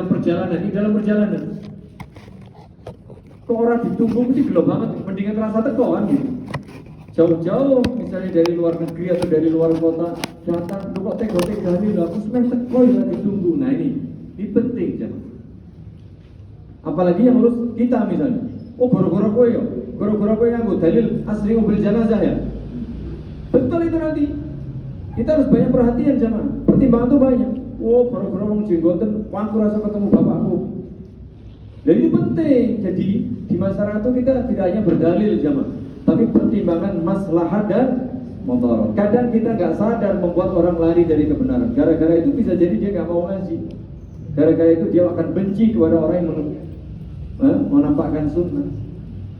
di dalam perjalanan kok orang ditunggu mesti gelo banget, mendingan rasa teko kan gitu. Jauh-jauh misalnya dari luar negeri atau dari luar kota datang, lu kok tega-tega nih lah, aku sebenarnya teko ya ditunggu. Nah ini penting jangan. Apalagi yang harus kita misalnya, oh gara-gara kowe nganggo dalil asli mobil jenazah ya. Betul itu nanti. Kita harus banyak perhatian jangan. Pertimbangan tuh banyak. Oh gara-gara wong jenggoten, aku rasa ketemu bapakku. Dan ini penting. Jadi di masyarakat itu kita tidak hanya berdalil zaman, tapi pertimbangan maslahat dan mudarat. Kadang kita nggak sadar membuat orang lari dari kebenaran. Gara-gara itu bisa jadi dia nggak mau ngaji. Gara-gara itu dia akan benci kepada orang yang menampakkan sunnah.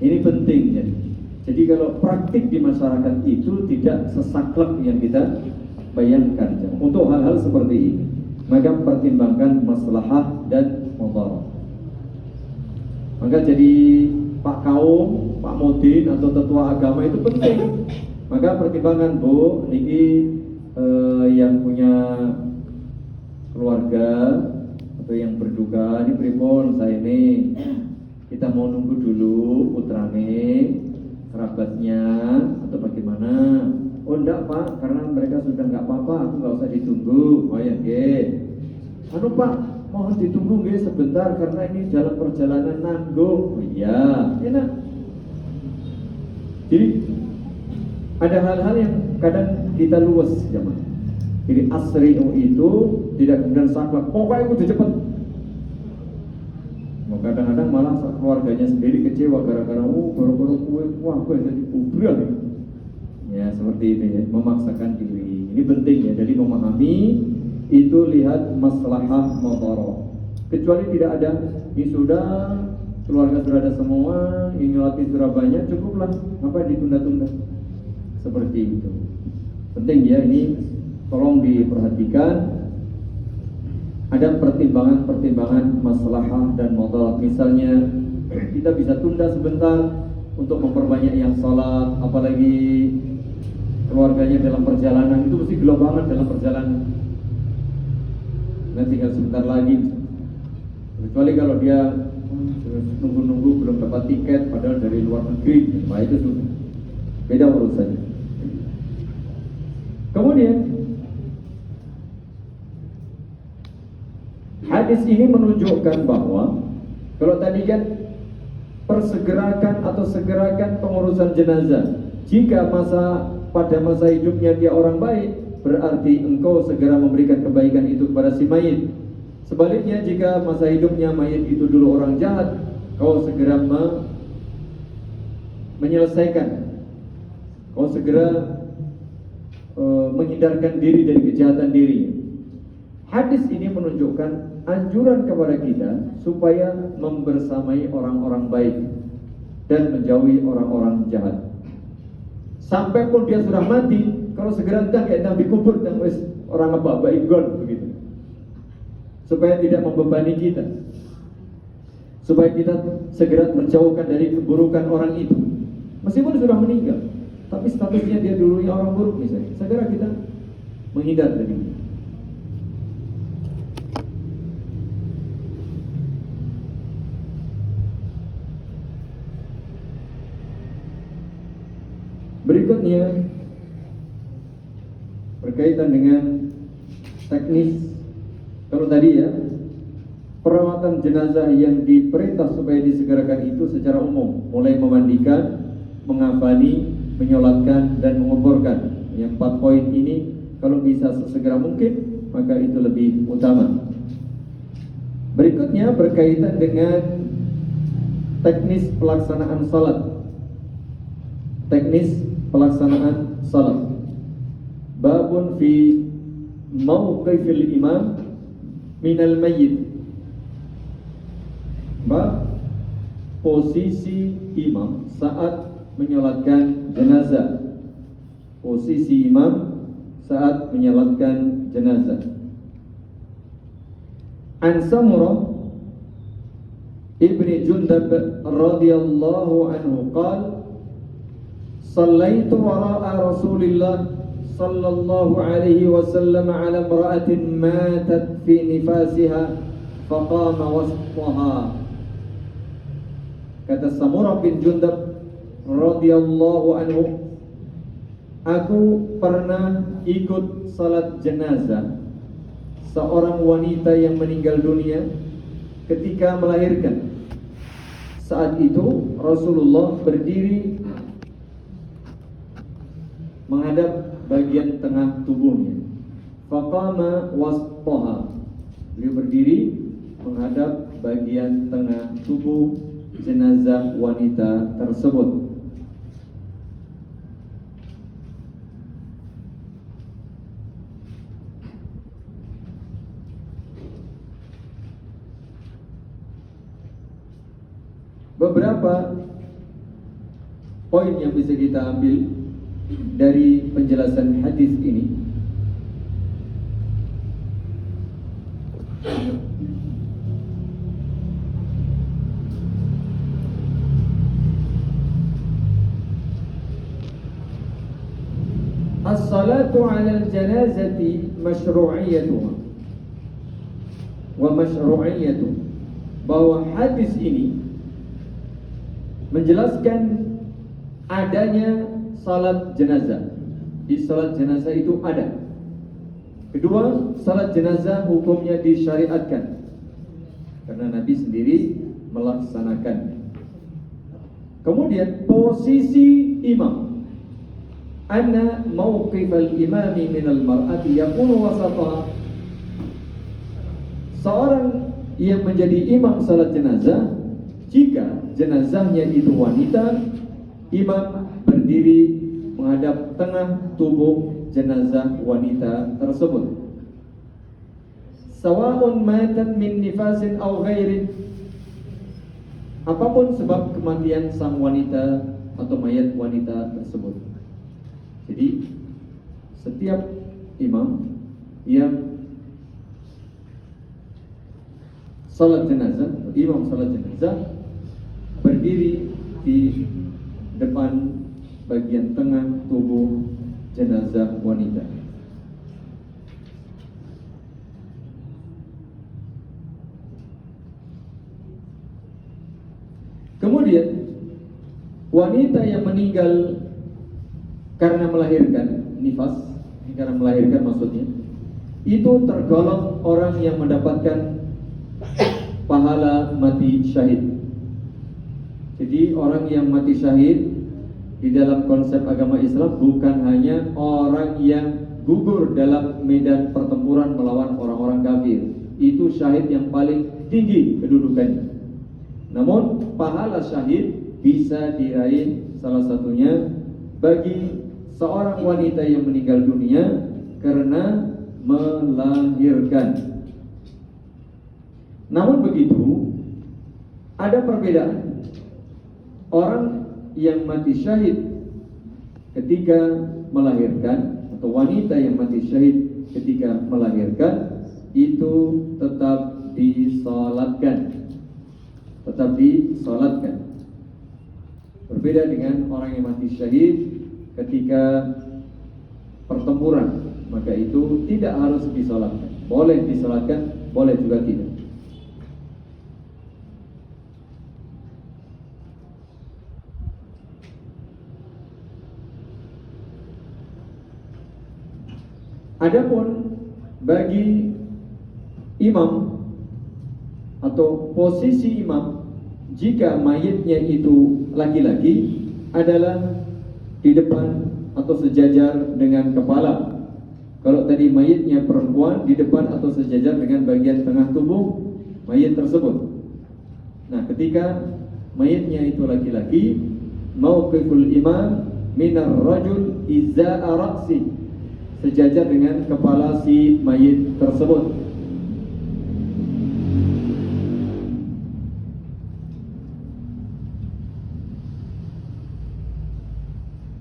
Ini penting jadi. Jadi kalau praktik di masyarakat itu tidak sesaklek yang kita bayangkan. Untuk hal-hal seperti ini, maka pertimbangkan maslahah dan mudarat. Maka jadi Pak Kaum, Pak Mudin atau tetua agama itu penting. Maka pertimbangan Bu, niki yang punya keluarga atau yang berduka, ini pripun saya ini kita mau nunggu dulu putrane, kerabatnya atau bagaimana? Oh enggak Pak, karena mereka sudah enggak apa-apa, aku enggak usah ditunggu. Oh ya nggih. Anu Pak, mohon ditunggu nggih sebentar karena ini dalam perjalanan nanggung. Oh iya, enak. Jadi ada hal-hal yang kadang kita luwes zaman. Jadi asri'u itu tidak kemudian saklek, pokoknya kudu cepet. Kadang-kadang malah keluarganya sendiri kecewa gara-gara gara-gara kue jadi kubrah. Ya seperti itu ya, memaksakan diri. Ini penting ya, jadi memahami itu lihat maslahah mudarat. Kecuali tidak ada, ini sudah keluarga sudah ada semua, ini nyolati sudah banyak, cukuplah, apa ditunda-tunda. Seperti itu. Penting ya, ini tolong diperhatikan. Ada pertimbangan-pertimbangan maslahah dan mudarat. Misalnya kita bisa tunda sebentar untuk memperbanyak yang salat, apalagi keluarganya dalam perjalanan itu mesti gelo banget dalam perjalanan. Nah tinggal sebentar lagi. Kecuali kalau dia nunggu-nunggu belum dapat tiket padahal dari luar negeri, nah itu sudah beda urusannya. Kemudian hadis ini menunjukkan bahwa kalau tadi kan segerakan pengurusan jenazah. Jika pada masa hidupnya dia orang baik, berarti engkau segera memberikan kebaikan itu kepada si mayit. Sebaliknya jika masa hidupnya mayit itu dulu orang jahat, kau segera menyelesaikan. Kau segera menghindarkan diri dari kejahatan diri. Hadis ini menunjukkan anjuran kepada kita supaya membersamai orang-orang baik dan menjauhi orang-orang jahat. Sampai pun dia sudah mati, kalau segera entah kayak nabi kubur dan orang apa igon begitu. Supaya tidak membebani kita. Supaya kita segera terjauhkan dari keburukan orang itu. Meskipun sudah meninggal, tapi statusnya dia dulunya orang buruk misalnya. Segera kita menghindar dari itu. Berikutnya berkaitan dengan teknis. Kalau tadi ya, perawatan jenazah yang diperintah supaya disegerakan itu secara umum, mulai memandikan, mengafani, menyolatkan dan menguburkan. Yang 4 poin ini kalau bisa sesegera mungkin, maka itu lebih utama. Berikutnya berkaitan dengan teknis pelaksanaan salat. Teknis pelaksanaan salat. Babun fi mauqifil imam minal mayyit. Bab posisi imam saat menyolatkan jenazah. Posisi imam saat menyolatkan jenazah. An Samurah ibni Jundab radhiyallahu anhu qala صليت وراء رسول الله صلى الله عليه وسلم على امرأة ماتت في نفاسها faqama wasfaha. Kata Samurah bin Jundab radhiyallahu anhu, aku pernah ikut salat jenazah seorang wanita yang meninggal dunia ketika melahirkan. Saat itu Rasulullah berdiri menghadap bagian tengah tubuhnya. Faqama wasfaha. Beliau berdiri menghadap bagian tengah tubuh jenazah wanita tersebut. Beberapa poin yang bisa kita ambil dari penjelasan hadis ini. As-salatu 'ala al-janazati masyru'iyyatuha wa masyru'iyyatu, bahwa hadis ini menjelaskan adanya salat jenazah. Di salat jenazah itu ada. Kedua, salat jenazah hukumnya disyariatkan karena Nabi sendiri melaksanakannya. Kemudian posisi imam, anna mauqif al-imami min al-mar'ati yakunu wasataha. Seorang yang menjadi imam salat jenazah, jika jenazahnya itu wanita, imam berdiri menghadap tengah tubuh jenazah wanita tersebut. Sawa'un matan min nifasin aw ghairi, apapun sebab kematian sang wanita atau mayat wanita tersebut. Jadi setiap imam yang salat jenazah, imam salat jenazah, berdiri di depan bagian tengah tubuh jenazah wanita. Kemudian wanita yang meninggal karena melahirkan, nifas, karena melahirkan maksudnya, itu tergolong orang yang mendapatkan pahala mati syahid. Jadi orang yang mati syahid di dalam konsep agama Islam bukan hanya orang yang gugur dalam medan pertempuran melawan orang-orang kafir. Itu syahid yang paling tinggi kedudukannya. Namun pahala syahid bisa diraih salah satunya bagi seorang wanita yang meninggal dunia karena melahirkan. Namun begitu, ada perbedaan. Orang yang mati syahid ketika melahirkan atau wanita yang mati syahid ketika melahirkan itu tetap disolatkan. Tetap disolatkan. Berbeda dengan orang yang mati syahid ketika pertempuran, maka itu tidak harus disolatkan. Boleh disolatkan, boleh juga tidak. Adapun bagi imam atau posisi imam, jika mayitnya itu laki-laki, adalah di depan atau sejajar dengan kepala. Kalau tadi mayitnya perempuan, di depan atau sejajar dengan bagian tengah tubuh mayit tersebut. Nah, ketika mayitnya itu laki-laki, mauqiful imam minar rajul izza'a ra'si, sejajar dengan kepala si mayit tersebut.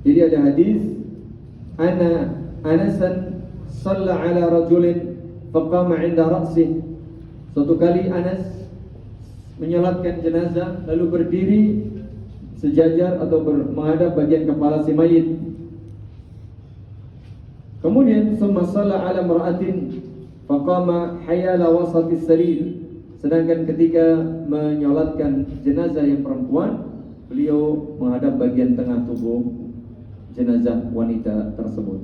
Jadi ada hadis, Anasan shalla ala rajulin faqama 'inda ra'sih. Suatu kali Anas menyolatkan jenazah lalu berdiri sejajar atau menghadap bagian kepala si mayit. Kemudian summa shalla ala mar'atin faqama hayala wasatis sarir. Sedangkan ketika menyolatkan jenazah yang perempuan, beliau menghadap bagian tengah tubuh jenazah wanita tersebut.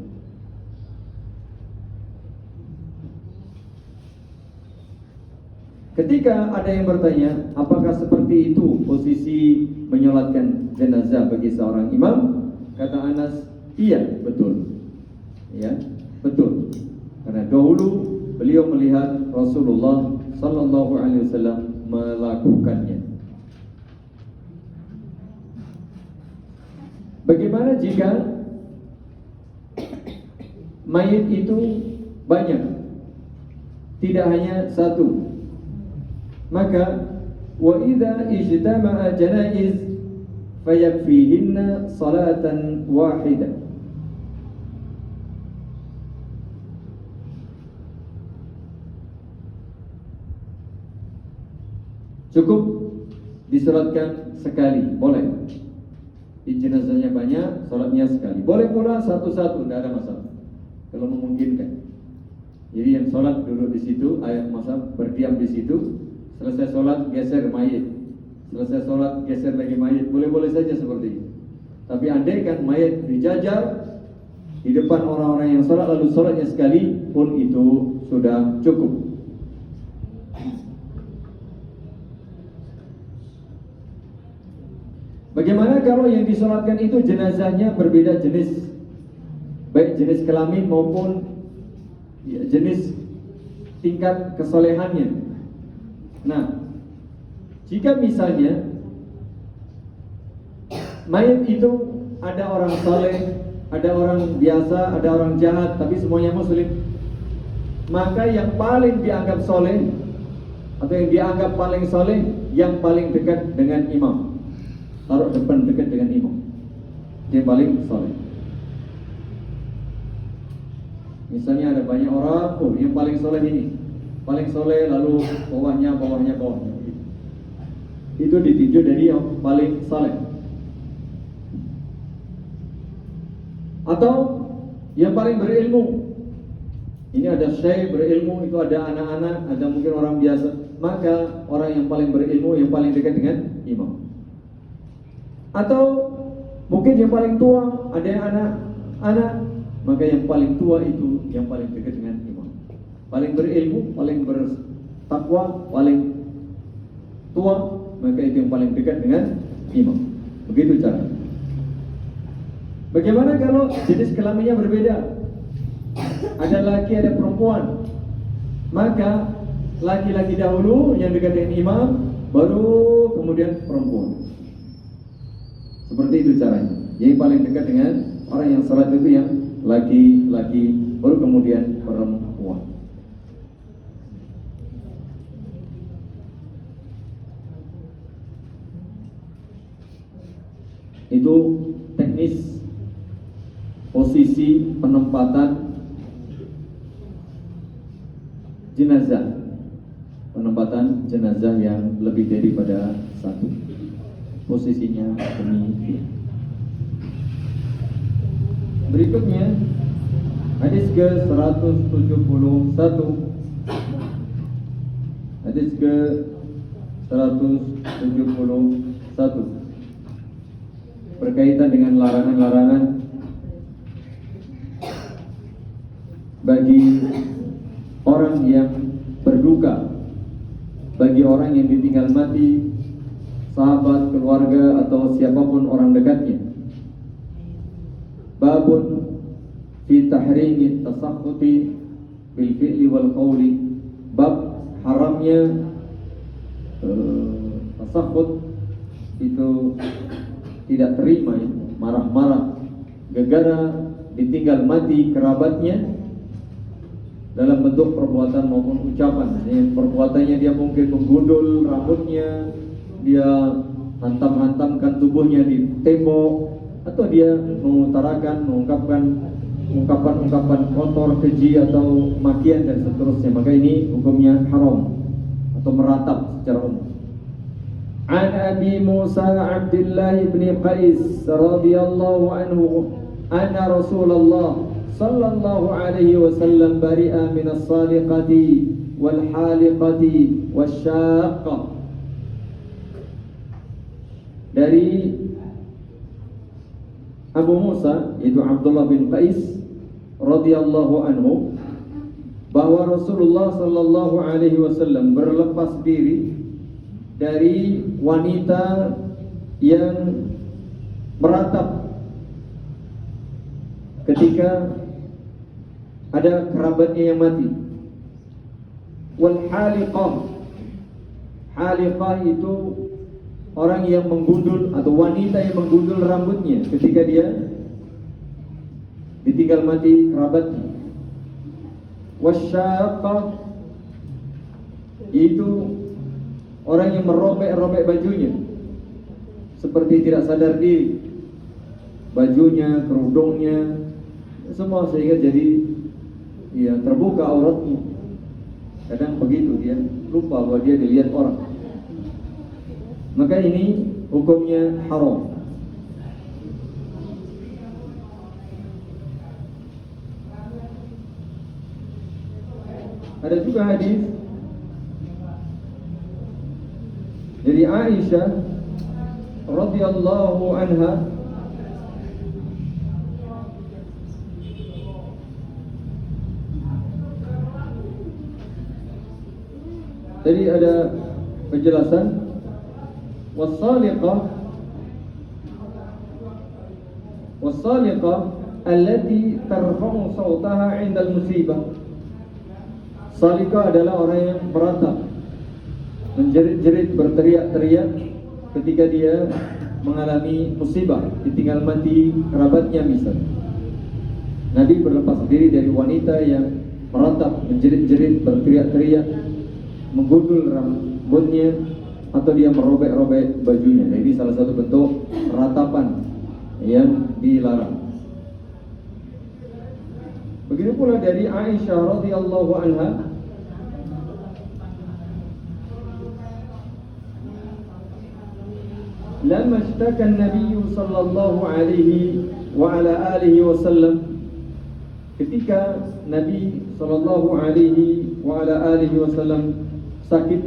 Ketika ada yang bertanya, apakah seperti itu posisi menyolatkan jenazah bagi seorang imam? Kata Anas, iya, betul. Ya, betul. Karena dahulu beliau melihat Rasulullah sallallahu alaihi wasallam melakukannya. Bagaimana jika mayit itu banyak, tidak hanya satu? Maka wa idza ijtama'a janaiz fayakfihinna salatan wahidah. Cukup disolatkan sekali, boleh. Di jenazahnya banyak, solatnya sekali. Boleh pula satu-satu, tidak ada masalah. Kalau memungkinkan. Jadi yang solat duduk di situ, ayat masa berdiam di situ. Selesai sholat geser mayit, selesai sholat geser lagi mayit, boleh-boleh saja seperti itu. Tapi andaikan mayit dijajar di depan orang-orang yang sholat lalu sholatnya sekali pun itu sudah cukup. Bagaimana kalau yang disolatkan itu jenazahnya berbeda jenis, baik jenis kelamin maupun jenis tingkat kesolehannya? Nah, jika misalnya mayit itu ada orang saleh, ada orang biasa, ada orang jahat, tapi semuanya muslim, maka yang paling dianggap soleh atau yang dianggap paling soleh yang paling dekat dengan imam. Taruh depan dekat dengan imam, dia paling soleh. Misalnya ada banyak orang, oh yang paling soleh ini, paling soleh, lalu bawahnya. Itu ditinjau dari yang paling soleh. Atau yang paling berilmu. Ini ada syekh berilmu, itu ada anak-anak, ada mungkin orang biasa. Maka orang yang paling berilmu, yang paling dekat dengan imam. Atau mungkin yang paling tua, ada yang anak-anak, maka yang paling tua itu yang paling dekat dengan imam. Paling berilmu, paling bertakwa, paling tua, maka itu yang paling dekat dengan imam. Begitu cara. Bagaimana kalau jenis kelaminnya berbeda? Ada laki, ada perempuan. Maka laki-laki dahulu yang dekat dengan imam, baru kemudian perempuan. Seperti itu caranya. Jadi paling dekat dengan orang yang salat itu yang laki-laki, baru kemudian perempuan. Itu teknis posisi penempatan jenazah, penempatan jenazah yang lebih daripada satu. Posisinya demikian. Berikutnya hadis ke-171. Hadis ke-171 berkaitan dengan larangan-larangan bagi orang yang berduka, bagi orang yang ditinggal mati, sahabat, keluarga, atau siapapun orang dekatnya. Babun fi tahrimi tasakhuti bil fi'li wal qawli. Bab haramnya tasakhut, itu tidak terima, marah-marah gara-gara ditinggal mati kerabatnya dalam bentuk perbuatan maupun ucapan. Perbuatannya dia mungkin menggundul rambutnya, dia hantam-hantamkan tubuhnya di tembok, atau dia mengutarakan, mengungkapkan ungkapan-ungkapan kotor, keji, atau makian dan seterusnya. Maka ini hukumnya haram atau meratap secara umum. An Abi Musa Abdullah bin Qais radhiyallahu anhu anna Rasulullah sallallahu alaihi wasallam bari'a min as-saliqati wal haliqati wasyaqqah. Dari Abu Musa, itu Abdullah bin Qais radhiyallahu anhu, bahwa Rasulullah sallallahu alaihi wasallam berlepas diri dari wanita yang meratap ketika ada kerabatnya yang mati. Wal haliqah, haliqah itu orang yang menggundul atau wanita yang menggundul rambutnya ketika dia ditinggal mati kerabatnya. Wasyaqqah itu orang yang merobek-robek bajunya seperti tidak sadar diri, bajunya, kerudungnya, semua sehingga jadi terbuka auratnya. Kadang begitu, dia lupa bahwa dia dilihat orang. Maka ini hukumnya haram. Ada juga hadis dari Aisyah radhiyallahu anha, jadi ada penjelasan was-saliqah allati tarfa'u sawtaha 'inda al-musibah. Salika adalah orang yang meratap, menjerit-jerit, berteriak-teriak ketika dia mengalami musibah, ditinggal mati kerabatnya misal. Nabi berlepas diri dari wanita yang meratap, menjerit-jerit, berteriak-teriak, menggundul rambutnya, atau dia merobek-robek bajunya. Nah, ini salah satu bentuk ratapan yang dilarang. Begitu pula dari Aisyah radhiyallahu anha, lamma ishtaka an-nabiy sallallahu alaihi wa ala alihi wasallam, ketika Nabi sallallahu alaihi wa ala alihi wasallam sakit,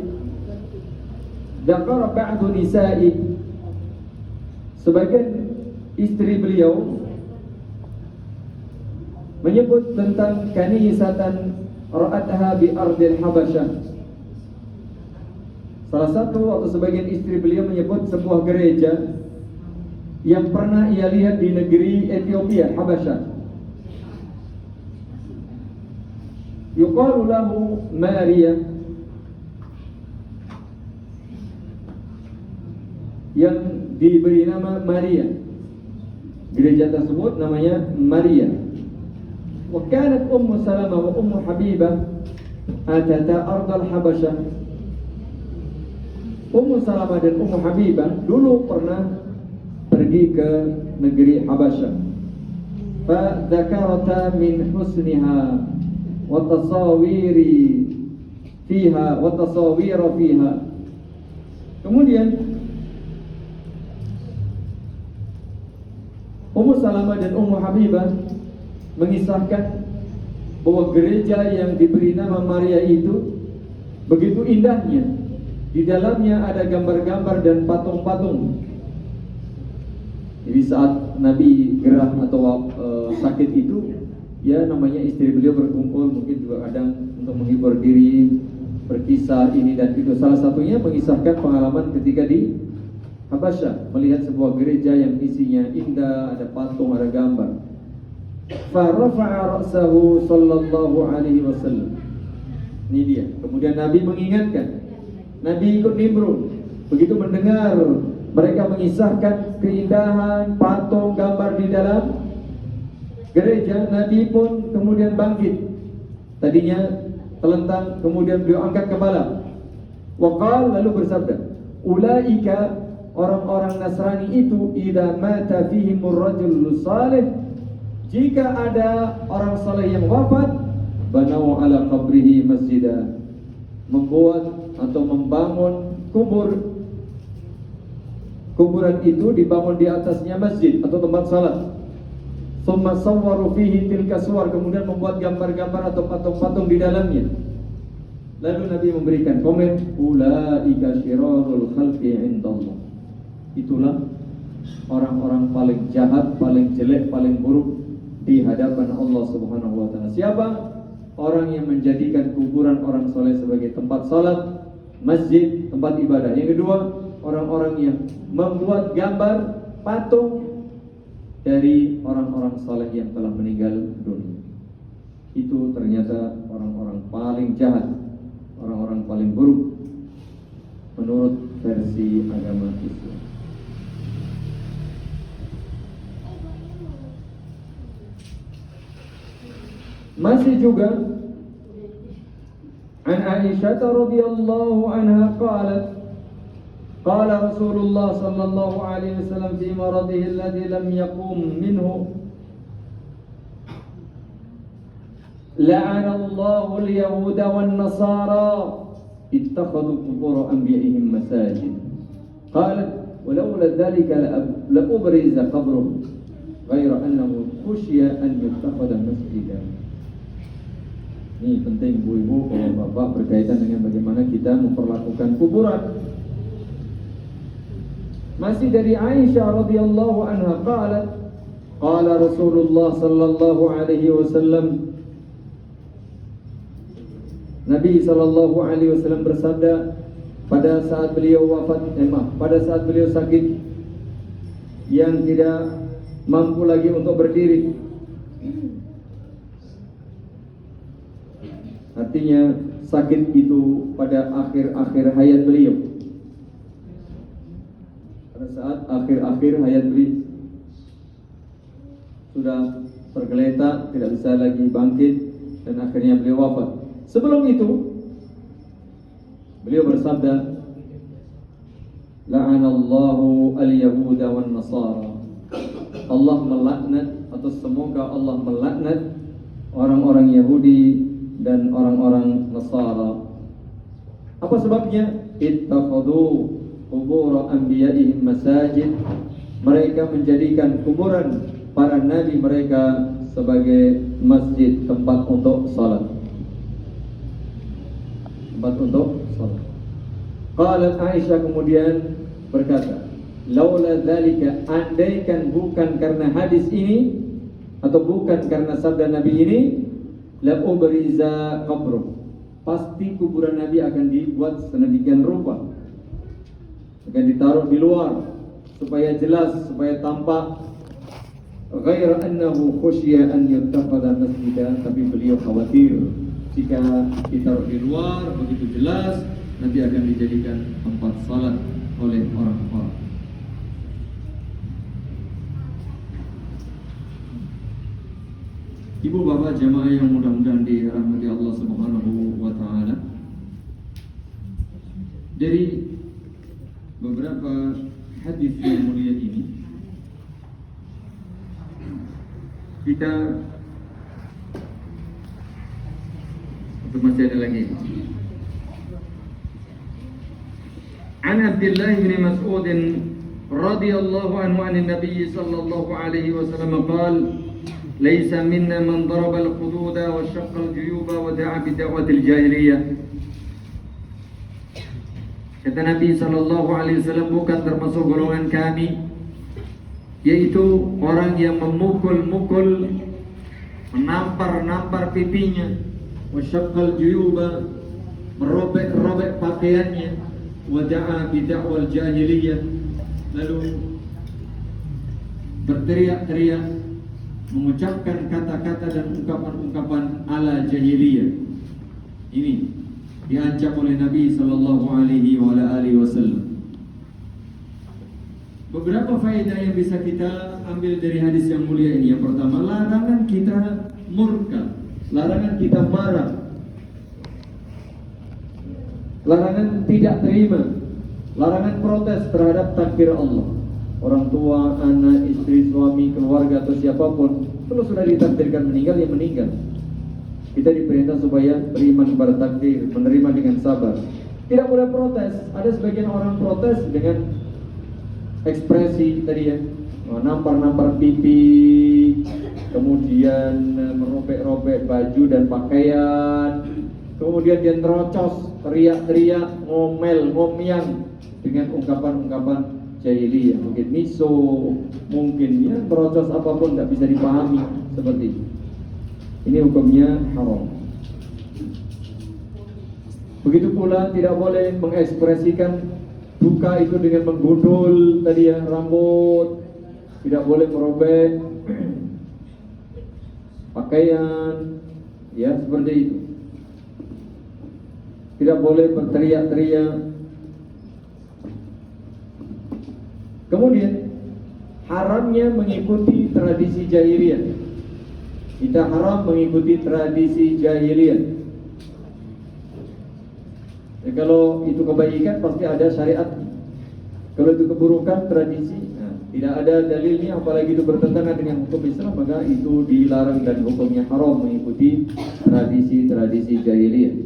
dzakara ba'du nisa'i, sebagian istri beliau menyebut tentang kanisatan ra'atha bi ardil Habasyah. Salah satu atau sebagian istri beliau menyebut sebuah gereja yang pernah ia lihat di negeri Ethiopia, Habasyah. Yuqalu lahu Maria, yang diberi nama Maria. Gereja tersebut namanya Maria. Wa kanat Ummu Salamah wa Ummu Habibah atata ardal Habasyah. Ummu Salamah dan Ummu Habibah dulu pernah pergi ke negeri Habasyah. Fa dzakarata min husniha wa tasawiri fiha wa tasawira fiha. Kemudian Ummu Salamah dan Ummu Habibah mengisahkan bahwa gereja yang diberi nama Maria itu begitu indahnya. Di dalamnya ada gambar-gambar dan patung-patung. Jadi saat Nabi gerah atau sakit itu, ya namanya istri beliau berkumpul, mungkin juga kadang untuk menghibur diri, berkisah ini dan itu. Salah satunya mengisahkan pengalaman ketika di Habasyah, melihat sebuah gereja yang isinya indah, ada patung, ada gambar. Farafa'a ra'sahu sallallahu alaihi wasallam. Ini dia. Kemudian Nabi mengingatkan. Nabi ikut nimbrung. Begitu mendengar mereka mengisahkan keindahan patung gambar di dalam gereja, Nabi pun kemudian bangkit. Tadinya telentang, kemudian beliau angkat kepala. Waqal, lalu bersabda, ulaika, orang-orang Nasrani itu, idza mata fihimur rajul salih, jika ada orang saleh yang wafat, banau ala qabrihi masjidah, membuat atau membangun kuburan itu dibangun di atasnya masjid atau tempat salat. Tsumma sawwaru fihi tilka suwar, kemudian membuat gambar-gambar atau patung-patung di dalamnya. Lalu Nabi memberikan komen, ulaika syirarul khalqi indallah. Itulah orang-orang paling jahat, paling jelek, paling buruk di hadapan Allah Subhanahu wa taala. Siapa? Orang yang menjadikan kuburan orang soleh sebagai tempat salat, masjid, tempat ibadah. Yang kedua, orang-orang yang membuat gambar patung dari orang-orang soleh yang telah meninggal dunia. Itu ternyata orang-orang paling jahat, orang-orang paling buruk menurut versi agama Islam. Masih juga an Aisyah radhiyallahu anha qalat qala Rasulullah sallallahu alaihi wasallam fi maradihi alladhi lam yaqum minhu la'ana Allahu al-yahuda wan-nasara ittakhadhu qubur anbiya'ihim masajid qalat walawla dhalika la'ubriza qabruhu ghayra annahu khushiya an yattakhadha masjidan. Ini penting ibu-ibu, bapak berkaitan dengan bagaimana kita memperlakukan kuburan. Masih dari Aisyah radhiyallahu anha qalat qala Rasulullah sallallahu alaihi wasallam, Nabi sallallahu alaihi wasallam bersabda pada saat beliau pada saat beliau sakit yang tidak mampu lagi untuk berdiri. Artinya sakit itu pada akhir-akhir hayat beliau. Pada saat akhir-akhir hayat beliau sudah tergeletak, tidak bisa lagi bangkit, dan akhirnya beliau wafat. Sebelum itu beliau bersabda, la'anallahu al-yahuda wan-nasara. Allah melaknat, atau semoga Allah melaknat orang-orang Yahudi dan orang-orang Nasara. Apa sebabnya? Ittakhadhu qubur anbiya'ihim masajid. Mereka menjadikan kuburan para nabi mereka sebagai masjid, tempat untuk salat. Tempat untuk salat. Qalat Aisyah kemudian berkata, laula dzalika, andaikan bukan karena hadis ini atau bukan karena sabda Nabi ini, la ubriza qabruh, pasti kuburan Nabi akan dibuat sedemikian rupa, akan ditaruh di luar supaya jelas, supaya tampak. Ghaira annahu khusyiya an yuttakhadha masjidan, tapi beliau khawatir jika ditaruh di luar begitu jelas nanti akan dijadikan tempat salat oleh orang-orang. Ibu bapak jamaah yang mudah-mudahan dirahmati Allah Subhanahu wa taala, dari beberapa hadis yang mulia ini kita masih ada lagi. An Abdullah bin Mas'ud radhiyallahu anhu an Nabi sallallahu alaihi wasallam qala ليس منا من ضرب الخدود وشق الجيوب ودعا بدعوة الجاهلية. Kata Nabi sallallahu alaihi wasallam, bukan termasuk golongan kami, yaitu orang yang memukul-mukul, menampar-nampar pipinya, wasyaqqal juyuba, merobek-robek pakaiannya, wada'a bid'awal jahiliyah, lalu berteriak-teriak, mengucapkan kata-kata dan ungkapan-ungkapan ala jahiliyah. Ini diancam oleh Nabi sallallahu alaihi wasallam. Beberapa faedah yang bisa kita ambil dari hadis yang mulia ini. Yang pertama, larangan kita murka, larangan kita marah, larangan tidak terima, larangan protes terhadap takdir Allah. Orang tua, anak, istri, suami, keluarga atau siapapun, kalau sudah ditakdirkan meninggal, ya meninggal. Kita diperintah supaya beriman kepada takdir, menerima dengan sabar. Tidak boleh protes. Ada sebagian orang protes dengan ekspresi tadi ya, nampar-nampar pipi, kemudian merobek-robek baju dan pakaian, kemudian dia terocos, teriak-teriak, ngomel, ngomyang dengan ungkapan-ungkapan jahiliyah, mungkin miso, mungkin ya terocos apapun tidak bisa dipahami seperti itu. Ini hukumnya haram. Begitu pula tidak boleh mengekspresikan duka itu dengan menggundul tadi ya rambut, tidak boleh merobek pakaian, ya seperti itu. Tidak boleh berteriak-teriak. Kemudian haramnya mengikuti tradisi jahiliyah. Kita haram mengikuti tradisi jahiliyah. Ya, kalau itu kebaikan pasti ada syariat. Kalau itu keburukan tradisi, tidak ada dalilnya, apalagi itu bertentangan dengan hukum Islam, maka itu dilarang dan hukumnya haram mengikuti tradisi-tradisi jahiliyah.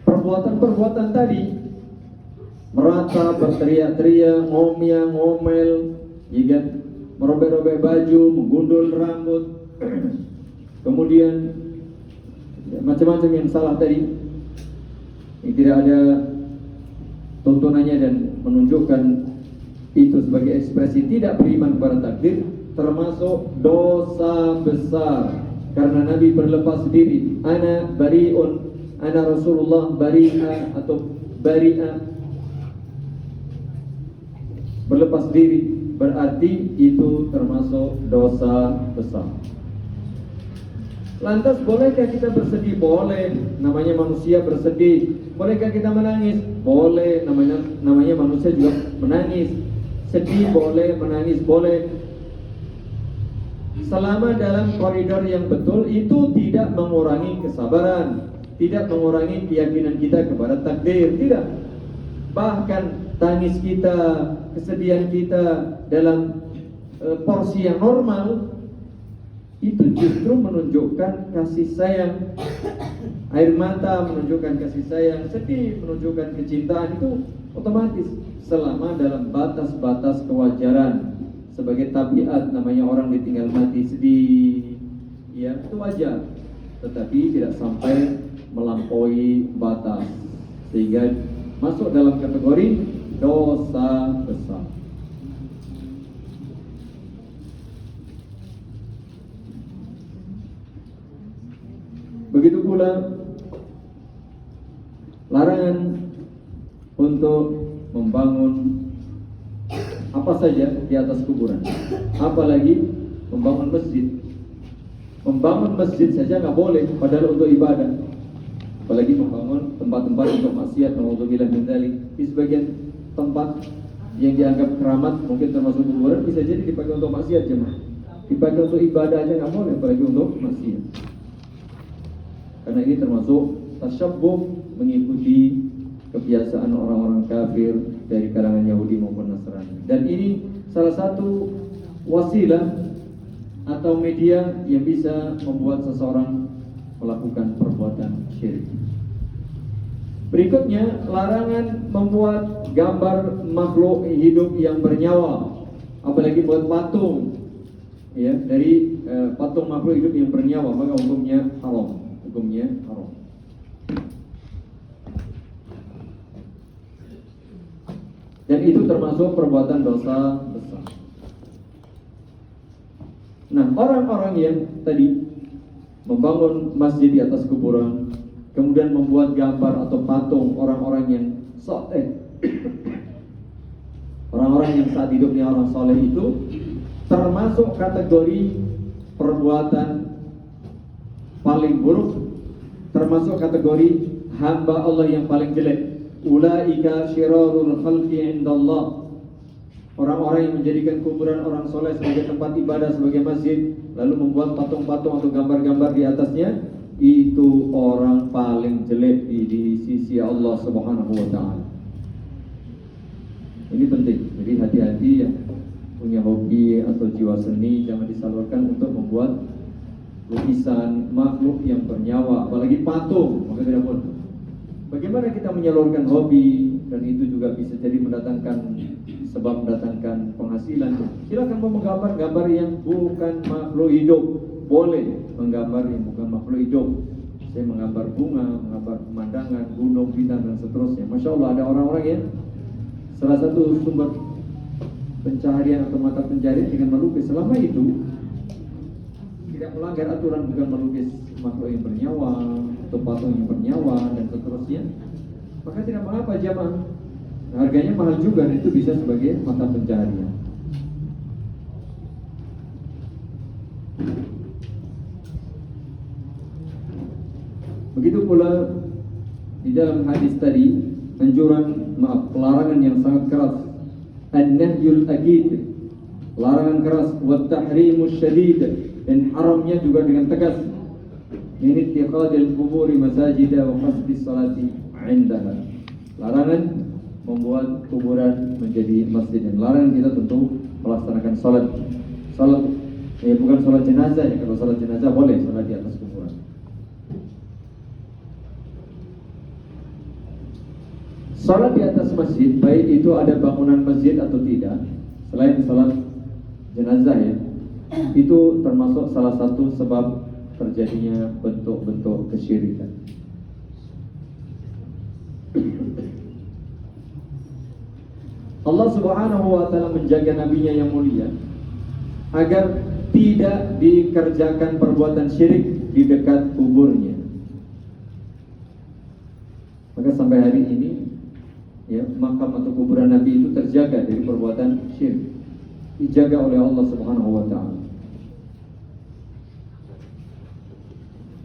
Perbuatan-perbuatan tadi, merata, berteriak-teriak, ngomel, ngomel, ya, merobek-robek baju, menggundul rambut, kemudian ya, macam-macam yang salah tadi, yang tidak ada tuntunannya dan menunjukkan itu sebagai ekspresi tidak beriman kepada takdir, termasuk dosa besar. Karena Nabi berlepas diri, ana bari'un, ana Rasulullah bari'a atau bari'a, berlepas diri berarti itu termasuk dosa besar. Lantas bolehkah kita bersedih? Boleh, namanya manusia bersedih. Bolehkah kita menangis? Boleh, namanya manusia juga menangis. Sedih boleh, menangis boleh. Selama dalam koridor yang betul, itu tidak mengurangi kesabaran, tidak mengurangi keyakinan kita kepada takdir, tidak. Bahkan tangis kita, kesedihan kita dalam porsi yang normal, itu justru menunjukkan kasih sayang. Air mata menunjukkan kasih sayang, sedih menunjukkan kecintaan, itu otomatis selama dalam batas-batas kewajaran. Sebagai tabiat, namanya orang ditinggal mati sedih, ya itu wajar, tetapi tidak sampai melampaui batas sehingga masuk dalam kategori dosa besar. Begitu pula larangan untuk membangun apa saja di atas kuburan, apalagi membangun masjid. Membangun masjid saja nggak boleh, padahal untuk ibadah. Apalagi membangun tempat-tempat untuk maksiat, naudzubillah min dzalik. Di sebagian tempat yang dianggap keramat, mungkin termasuk kuburan, bisa jadi dipakai untuk maksiat jemaah. Dipakai untuk ibadah aja nggak boleh, apalagi untuk maksiat. Karena ini termasuk tasyabbuh, mengikuti kebiasaan orang-orang kafir dari kalangan Yahudi maupun Nasrani. Dan ini salah satu wasilah atau media yang bisa membuat seseorang melakukan perbuatan syirik. Berikutnya, larangan membuat gambar makhluk hidup yang bernyawa, apalagi buat patung, ya, dari patung makhluk hidup yang bernyawa, maka hukumnya haram. Hukumnya haram. Dan itu termasuk perbuatan dosa besar. Nah, orang-orang yang tadi membangun masjid di atas kuburan, kemudian membuat gambar atau patung orang-orang yang soleh, orang-orang yang saat hidupnya orang soleh itu termasuk kategori perbuatan paling buruk, termasuk kategori hamba Allah yang paling jelek. Ulaika syirarul khalqi indallah. Orang-orang yang menjadikan kuburan orang soleh sebagai tempat ibadah, sebagai masjid, lalu membuat patung-patung atau gambar-gambar di atasnya, itu orang paling jelek di sisi Allah Subhanahu wa taala. Ini penting. Jadi hati-hati yang punya hobi atau jiwa seni, jangan disalurkan untuk membuat lukisan makhluk yang bernyawa, apalagi patung, maka tidak boleh. Bagaimana kita menyalurkan hobi, dan itu juga bisa jadi mendatangkan penghasilan. Silakan menggambar gambar yang bukan makhluk hidup, boleh menggambar yang bukan makhluk hidup. Saya menggambar bunga, menggambar pemandangan, gunung, bintang dan seterusnya. Masya Allah, ada orang-orang yang salah satu sumber pencaharian atau mata pencaharian dengan melukis. Selama itu tidak melanggar aturan, bukan melukis makhluk yang bernyawa atau patung yang bernyawa dan seterusnya, maka tidak mengapa jamaah. Harganya mahal juga dan itu bisa sebagai mata pencaharian. Begitu pula di dalam hadis tadi pelarangan yang sangat keras, an-nahyul akid, larangan keras, wa tahrimus syadid, dan haramnya juga dengan tegas, min ittikhadil quburi masajida wa qasdis salati 'indaha. Larangan membuat kuburan menjadi masjid, dan larangan kita tentu melaksanakan salat bukan salat jenazah ya. Kalau salat jenazah boleh salat di atas kuburan. Salat di atas masjid, baik itu ada bangunan masjid atau tidak, selain salat jenazah ya, itu termasuk salah satu sebab terjadinya bentuk-bentuk kesyirikan. Allah Subhanahu wa taala menjaga nabinya yang mulia agar tidak dikerjakan perbuatan syirik di dekat kuburnya. Maka sampai hari ini ya, makam atau kuburan Nabi itu terjaga dari perbuatan syirik, dijaga oleh Allah Subhanahu wa taala.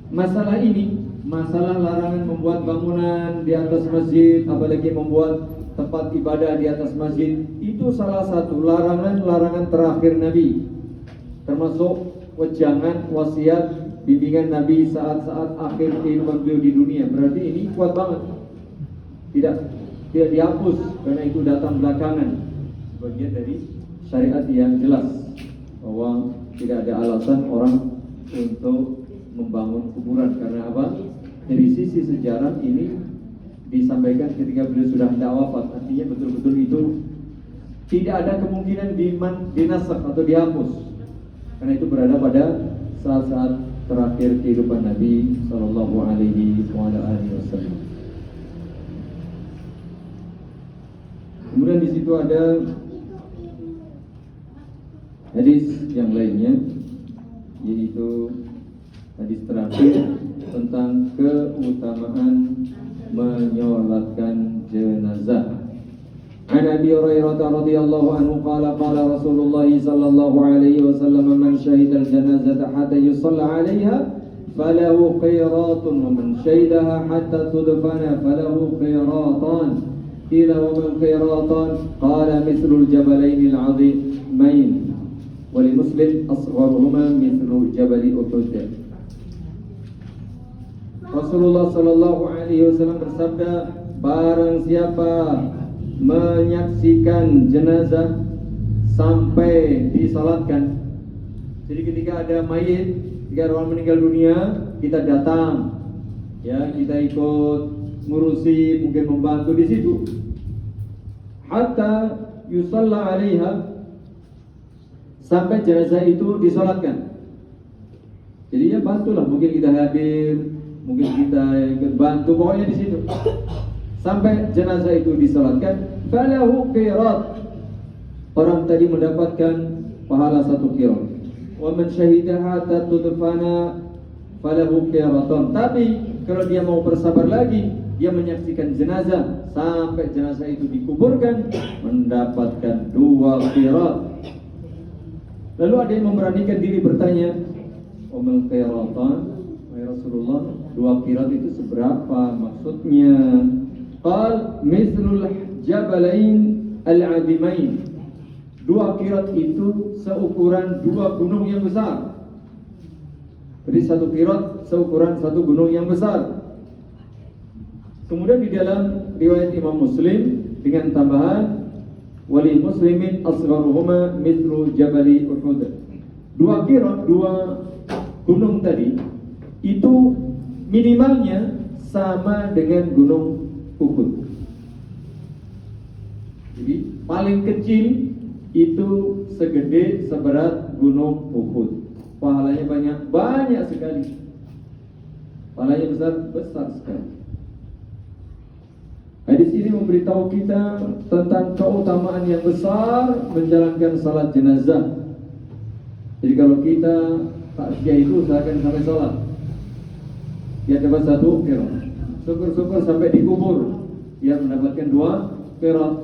Masalah ini, masalah larangan membuat bangunan di atas masjid, apalagi membuat tempat ibadah di atas masjid, itu salah satu larangan terakhir Nabi, termasuk wejangan, wasiat, bimbingan Nabi saat-saat akhir kehidupan beliau di dunia. Berarti ini kuat banget, tidak dihapus karena itu datang belakangan, bagian dari syariat yang jelas bahwa tidak ada alasan orang untuk membangun kuburan. Karena apa? Dari sisi sejarah ini disampaikan ketika beliau sudah hendak wafat, artinya betul-betul itu tidak ada kemungkinan dinasak atau dihapus, karena itu berada pada saat-saat terakhir kehidupan Nabi Sallallahu Alaihi Wasallam. Kemudian di situ ada hadis yang lainnya, yaitu hadis terakhir tentang keutamaan menyolatkan jenazah. An Abi Hurairah radhiyallahu anhu qala qala Rasulullah sallallahu alaihi wasallam man syahida al-janazata hatta yusalla 'alaiha falahu qiratun wa man syahidaha hatta tudfana falahu qiratan. Qila wa man qiratan qala mithlu al-jabalain al-'azimain wa li Muslim asgharuhuma mithlu jabali Uhud. Rasulullah sallallahu alaihi wasallam bersabda, barang siapa menyaksikan jenazah sampai disalatkan. Jadi ketika ada mayit, ketika orang meninggal dunia, kita datang, ya, kita ikut ngurusi, mungkin membantu di situ. Hatta yusalla 'alaiha, sampai jenazah itu disalatkan. Jadi ya bantulah, mungkin kita hadir, mungkin kita ikut bantu, pokoknya di situ sampai jenazah itu disalatkan. Falahu qirat, orang tadi mendapatkan pahala 1 qirat. Wa man syahidaha hatta tudfana falahu qiratan. Tapi kalau dia mau bersabar lagi, dia menyaksikan jenazah sampai jenazah itu dikuburkan, mendapatkan 2 qirat. Lalu ada yang memberanikan diri bertanya, "Umul qiratan, wahai Rasulullah, 2 qirat itu seberapa maksudnya?" Qal mithlul jabalain al-'azimain. 2 qirat itu seukuran 2 gunung yang besar. Jadi 1 qirat seukuran 1 gunung yang besar. Kemudian di dalam riwayat Imam Muslim dengan tambahan wali muslimin asgharuhuma mithlu jabali Uhud. 2 qirat, 2 gunung tadi itu minimalnya sama dengan gunung Uhud. Jadi paling kecil itu segede seberat gunung Uhud. pahalanya banyak sekali. Pahalanya besar sekali. Hadis ini memberitahu kita tentang keutamaan yang besar menjalankan salat jenazah. Jadi kalau kita takziah itu usahakan sampai salat. Dia dapat 1 qirat. Syukur-syukur sampai dikubur, dia mendapatkan 2 qirat.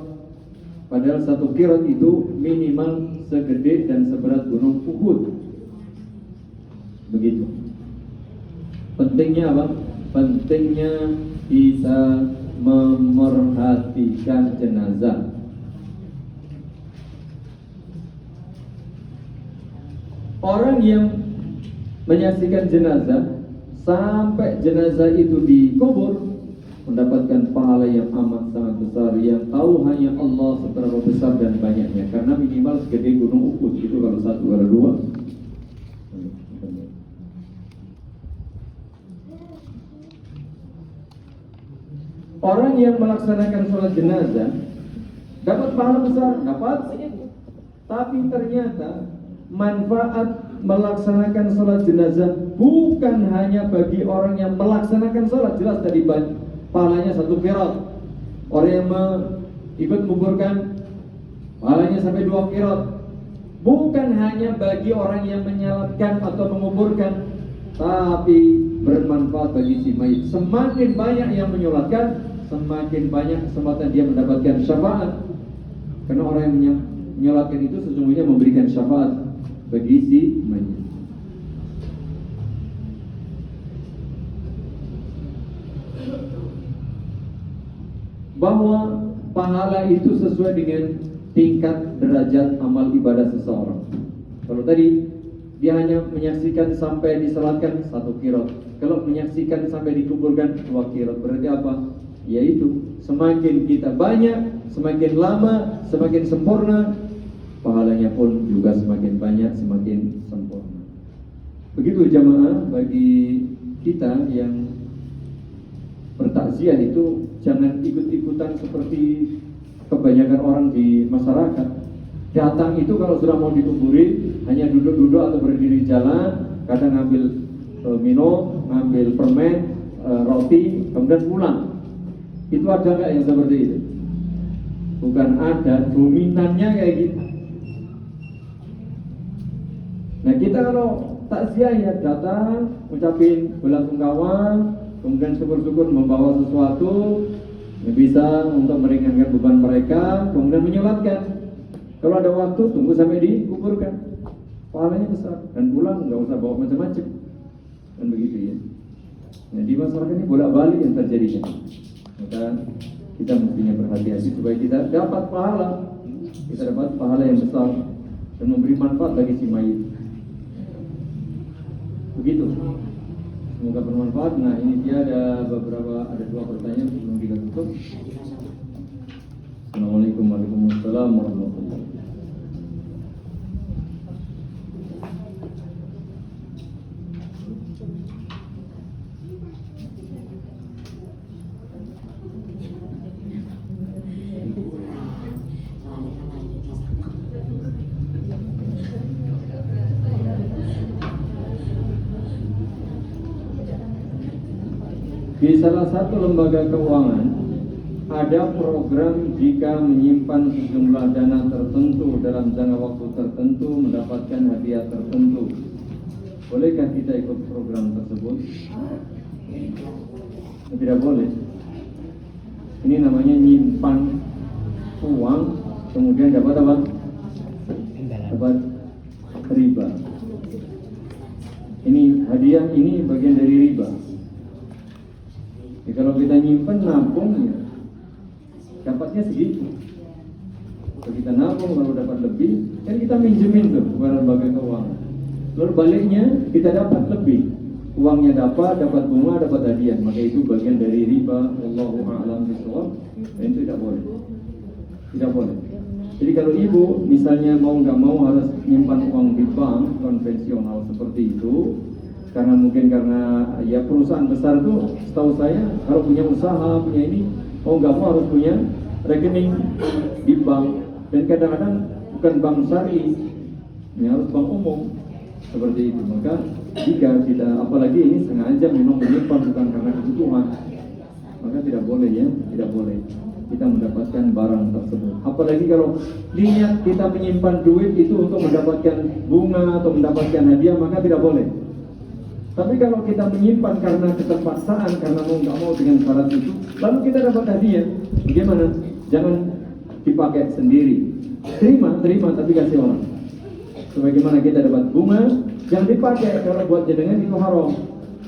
Padahal 1 qirat itu minimal segede dan seberat gunung Uhud. Begitu. Pentingnya apa? Pentingnya kita memerhatikan jenazah. Orang yang menyaksikan jenazah sampai jenazah itu dikubur mendapatkan pahala yang amat sangat besar, yang tahu hanya Allah seberapa besar dan banyaknya, karena minimal segede gunung Uhud. Itu kalau 1, kalau 2. Orang yang melaksanakan sholat jenazah dapat pahala besar, dapat. Tapi ternyata manfaat melaksanakan sholat jenazah bukan hanya bagi orang yang melaksanakan sholat. Jelas tadi pahalanya 1 qirat. Orang yang ikut menguburkan pahalanya sampai 2 qirat. Bukan hanya bagi orang yang menyalatkan atau menguburkan, tapi bermanfaat bagi si mayit. Semakin banyak yang menyolatkan, semakin banyak kesempatan dia mendapatkan syafaat. Karena orang yang menyolatkan itu sesungguhnya memberikan syafaat bagi si mayit. Bahwa pahala itu sesuai dengan tingkat derajat amal ibadah seseorang. Kalau tadi dia hanya menyaksikan sampai disalatkan 1 qirat. Kalau menyaksikan sampai dikuburkan 2 qirat, berarti apa? Yaitu semakin kita banyak, semakin lama, semakin sempurna, pahalanya pun juga semakin banyak, semakin sempurna. Begitu jamaah, bagi kita yang bertakziah itu jangan ikut-ikutan seperti kebanyakan orang di masyarakat. Datang itu kalau sudah mau dikuburi hanya duduk-duduk atau berdiri jalan, kadang ngambil minum, ngambil permen, roti, kemudian pulang. Itu ada nggak yang seperti itu? Bukan ada, dominannya kayak gitu. Nah kita kalau takziah ya datang, ucapin belasungkawa, kemudian syukur-syukur membawa sesuatu yang bisa untuk meringankan beban mereka, kemudian menyolatkan. Kalau ada waktu tunggu sampai dikuburkan, pahalanya besar, dan pulang nggak usah bawa macam-macam, kan begitu ya. Nah di masyarakat ini bolak-balik yang terjadi. Maka kita mestinya berhati-hati supaya kita dapat pahala, kita dapat pahala yang besar dan memberi manfaat bagi si mayit. Begitu. Semoga bermanfaat. Nah ini dia ada 2 pertanyaan sebelum kita tutup. Assalamualaikum warahmatullahi wabarakatuh. Di salah satu lembaga keuangan ada program jika menyimpan sejumlah dana tertentu dalam jangka waktu tertentu mendapatkan hadiah tertentu. Bolehkah kita ikut program tersebut? Tidak boleh. Ini namanya nyimpan uang kemudian dapat apa? Dapat riba. Ini hadiah, ini bagian dari riba. Kalau kita nyimpen nabung ya dapatnya segitu. Kalau kita nabung kalau dapat lebih, kan kita minjemin tuh kepada lembaga keuangan. Lalu baliknya kita dapat lebih, uangnya dapat bunga, dapat hadiah. Maka itu bagian dari riba. Wallahu a'lam bishawab. Dan itu tidak boleh. Tidak boleh. Jadi kalau ibu misalnya mau nggak mau harus nyimpan uang di bank konvensional seperti itu, karena ya perusahaan besar itu setahu saya kalau punya usaha, punya ini, mau nggak mau harus punya rekening di bank, dan kadang-kadang bukan bank syari, ini harus bank umum. seperti itu. Maka jika kita, apalagi ini sengaja memang menyimpan bukan karena kebutuhan, maka tidak boleh ya, tidak boleh kita mendapatkan barang tersebut. Apalagi kalau niat kita menyimpan duit itu untuk mendapatkan bunga atau mendapatkan hadiah, maka tidak boleh. Tapi kalau kita menyimpan karena keterpaksaan, karena mau nggak mau dengan syarat itu, lalu kita dapat hadiah, bagaimana? Jangan dipakai sendiri. Terima tapi kasih orang. Sebagaimana kita dapat bunga, jangan dipakai kalau buat jenengan itu haram.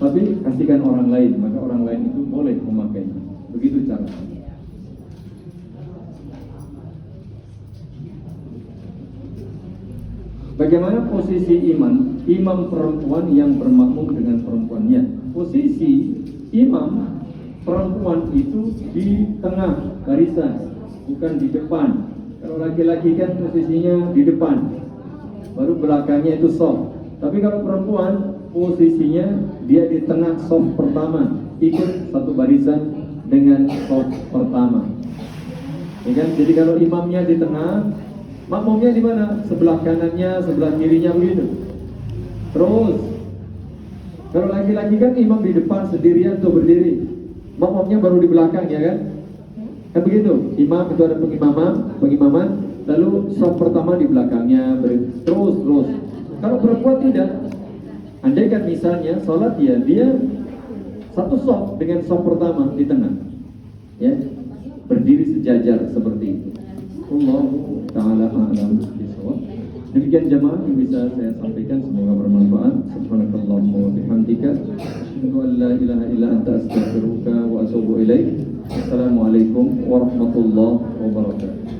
Tapi kasihkan orang lain, maka orang lain itu boleh memakainya. Begitu caranya. Bagaimana posisi imam perempuan yang bermakmum dengan perempuannya? Posisi imam perempuan itu di tengah barisan, bukan di depan. Kalau laki-laki kan posisinya di depan, baru belakangnya itu soft. Tapi kalau perempuan posisinya dia di tengah soft pertama, ikut satu barisan dengan soft pertama. Ya kan? Jadi kalau imamnya di tengah, makmumnya di mana? Sebelah kanannya, sebelah kirinya begitu. Terus, kalau laki-laki kan imam di depan sendirian tuh berdiri, makmumnya baru di belakang ya kan? Kan begitu. Imam itu ada pengimaman, lalu saf pertama di belakangnya, terus. Kalau perempuan tidak, andaikan misalnya sholat dia satu saf dengan saf pertama di tengah, ya, berdiri sejajar seperti itu. Allah Ta'ala a'lam bishawab. Demikian jamaah yang bisa saya sampaikan, semoga bermanfaat. Subhanakallahumma wa bihamdika, asyhadu an la ilaha illa anta, astaghfiruka wa atubu ilaik. Assalamualaikum warahmatullahi wabarakatuh.